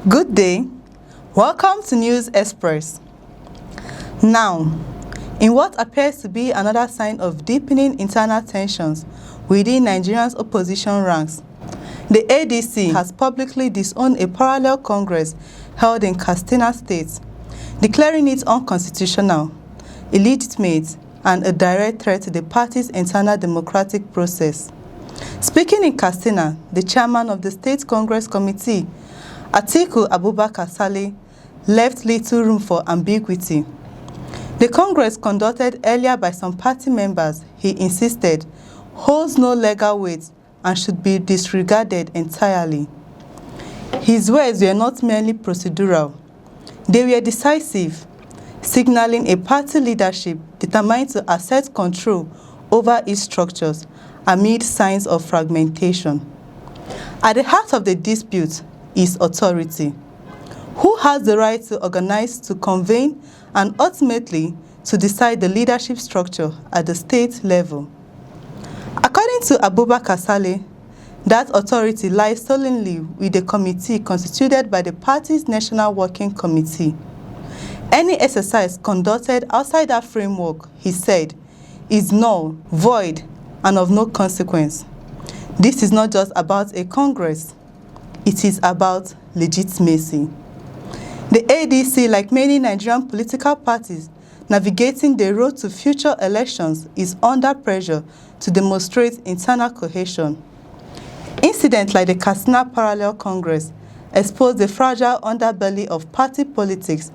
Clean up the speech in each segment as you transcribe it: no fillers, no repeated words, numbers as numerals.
Good day. Welcome to News Express. Now, in what appears to be another sign of deepening internal tensions within Nigeria's opposition ranks, the ADC has publicly disowned a parallel congress held in Katsina State, declaring it unconstitutional, illegitimate, and a direct threat to the party's internal democratic process. Speaking in Katsina, the chairman of the State Congress Committee, Atiku Abubakar Saleh, left little room for ambiguity. The Congress, conducted earlier by some party members, he insisted, holds no legal weight and should be disregarded entirely. His words were not merely procedural. They were decisive, signaling a party leadership determined to assert control over its structures amid signs of fragmentation. At the heart of the dispute is authority. Who has the right to organize, to convene, and ultimately to decide the leadership structure at the state level? According to Abubakar Saleh, that authority lies solely with the committee constituted by the party's National Working Committee. Any exercise conducted outside that framework, he said, is null, void, and of no consequence. This is not just about a Congress, it is about legitimacy. The ADC, like many Nigerian political parties navigating the road to future elections, is under pressure to demonstrate internal cohesion. Incidents like the Katsina Parallel Congress expose the fragile underbelly of party politics,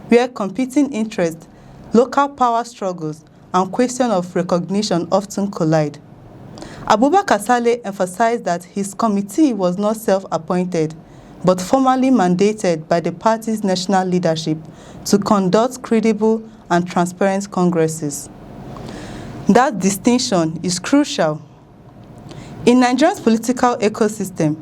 where competing interests, local power struggles, and question of recognition often collide. Abubakar Saleh emphasized that his committee was not self-appointed, but formally mandated by the party's national leadership to conduct credible and transparent congresses. That distinction is crucial. In Nigeria's political ecosystem,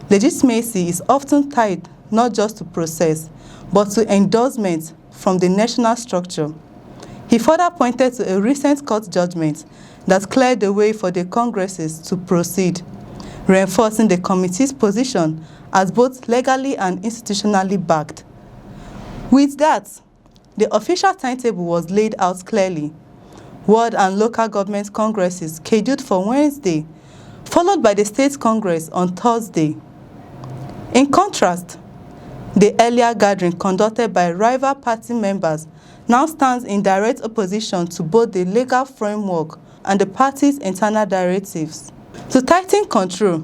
legitimacy is often tied not just to process, but to endorsement from the national structure. He further pointed to a recent court judgment that cleared the way for the congresses to proceed, reinforcing the committee's position as both legally and institutionally backed. With that, the official timetable was laid out clearly. World and local government congresses scheduled for Wednesday, followed by the State Congress on Thursday. In contrast, the earlier gathering conducted by rival party members now stands in direct opposition to both the legal framework and the party's internal directives. To tighten control,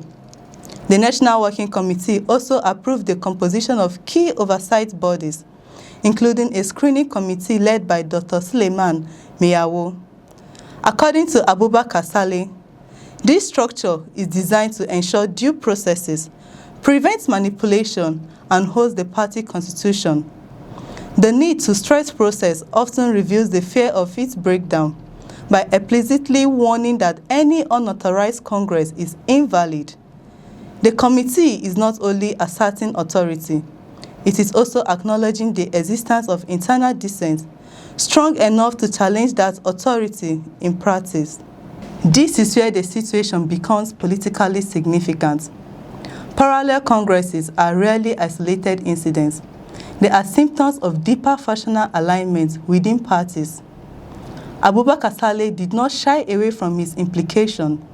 the National Working Committee also approved the composition of key oversight bodies, including a screening committee led by Dr. Suleiman Miyawo. According to Abubakar Saleh, this structure is designed to ensure due processes, prevent manipulation, and holds the party constitution. The need to stress process often reveals the fear of its breakdown by explicitly warning that any unauthorized Congress is invalid. The committee is not only asserting authority, it is also acknowledging the existence of internal dissent, strong enough to challenge that authority in practice. This is where the situation becomes politically significant. Parallel congresses are rarely isolated incidents. They are symptoms of deeper factional alignment within parties. Abubakar Saleh did not shy away from his implication.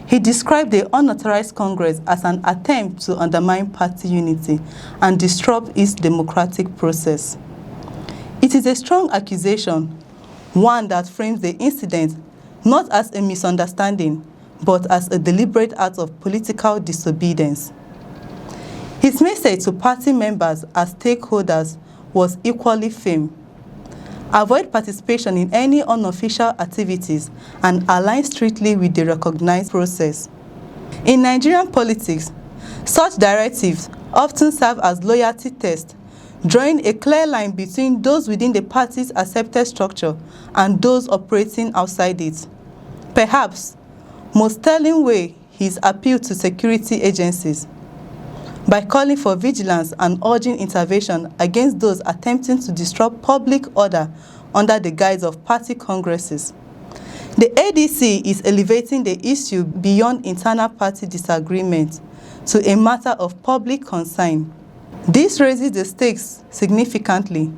He described the unauthorized Congress as an attempt to undermine party unity and disrupt its democratic process. It is a strong accusation, one that frames the incident not as a misunderstanding, but as a deliberate act of political disobedience. His message to party members as stakeholders was equally firm. Avoid participation in any unofficial activities and align strictly with the recognized process. In Nigerian politics, such directives often serve as loyalty tests, drawing a clear line between those within the party's accepted structure and those operating outside it. Perhaps, most telling way, his appeal to security agencies. By calling for vigilance and urging intervention against those attempting to disrupt public order under the guise of party congresses. The ADC is elevating the issue beyond internal party disagreement to a matter of public concern. This raises the stakes significantly.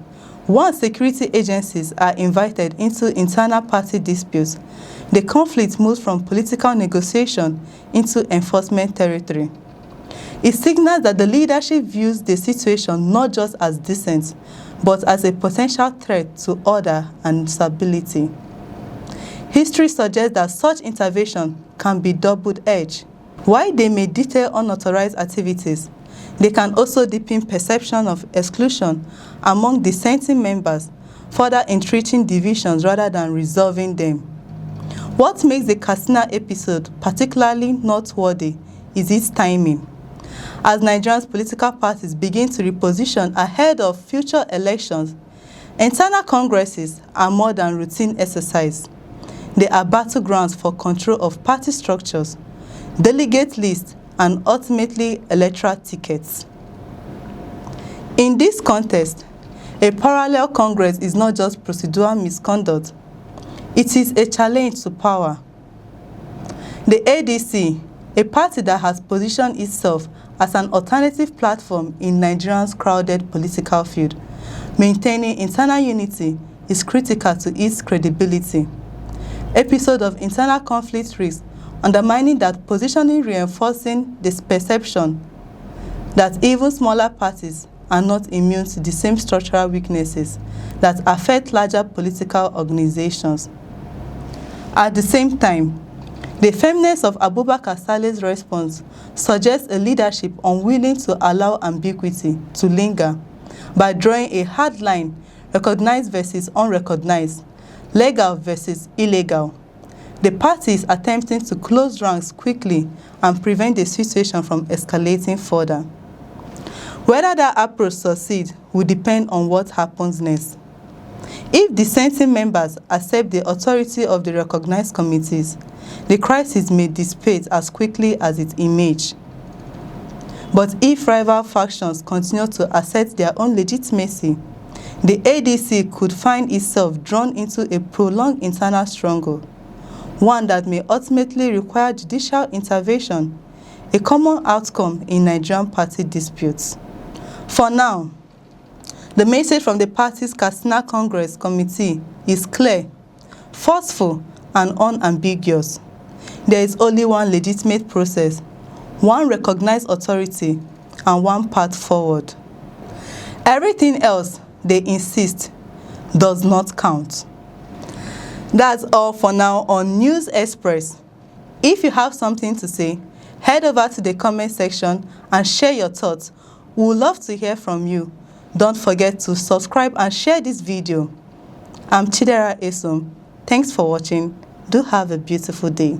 Once security agencies are invited into internal party disputes, the conflict moves from political negotiation into enforcement territory. It signals that the leadership views the situation not just as dissent, but as a potential threat to order and stability. History suggests that such intervention can be double-edged. While they may detail unauthorized activities, they can also deepen perception of exclusion among dissenting members, further entrenching divisions rather than resolving them. What makes the Katsina episode particularly noteworthy is its timing. As Nigeria's political parties begin to reposition ahead of future elections, internal congresses are more than routine exercise. They are battlegrounds for control of party structures, delegate lists, and ultimately electoral tickets. In this context, a parallel Congress is not just procedural misconduct, it is a challenge to power. The ADC, a party that has positioned itself as an alternative platform in Nigeria's crowded political field, maintaining internal unity is critical to its credibility. Episode of internal conflict risks undermining that positioning, reinforcing this perception that even smaller parties are not immune to the same structural weaknesses that affect larger political organizations. At the same time, the firmness of Abubakar Sale's response suggests a leadership unwilling to allow ambiguity to linger by drawing a hard line, recognized versus unrecognized, legal versus illegal. The party is attempting to close ranks quickly and prevent the situation from escalating further. Whether that approach succeeds will depend on what happens next. If dissenting members accept the authority of the recognized committees, the crisis may dissipate as quickly as it emerged. But if rival factions continue to assert their own legitimacy, the ADC could find itself drawn into a prolonged internal struggle, one that may ultimately require judicial intervention, a common outcome in Nigerian party disputes. For now, the message from the party's Katsina Congress Committee is clear, forceful, and unambiguous. There is only one legitimate process, one recognized authority, and one path forward. Everything else, they insist, does not count. That's all for now on News Express. If you have something to say, head over to the comment section and share your thoughts. We would love to hear from you. Don't forget to subscribe and share this video. I'm Chidera Esom. Thanks for watching. Do have a beautiful day.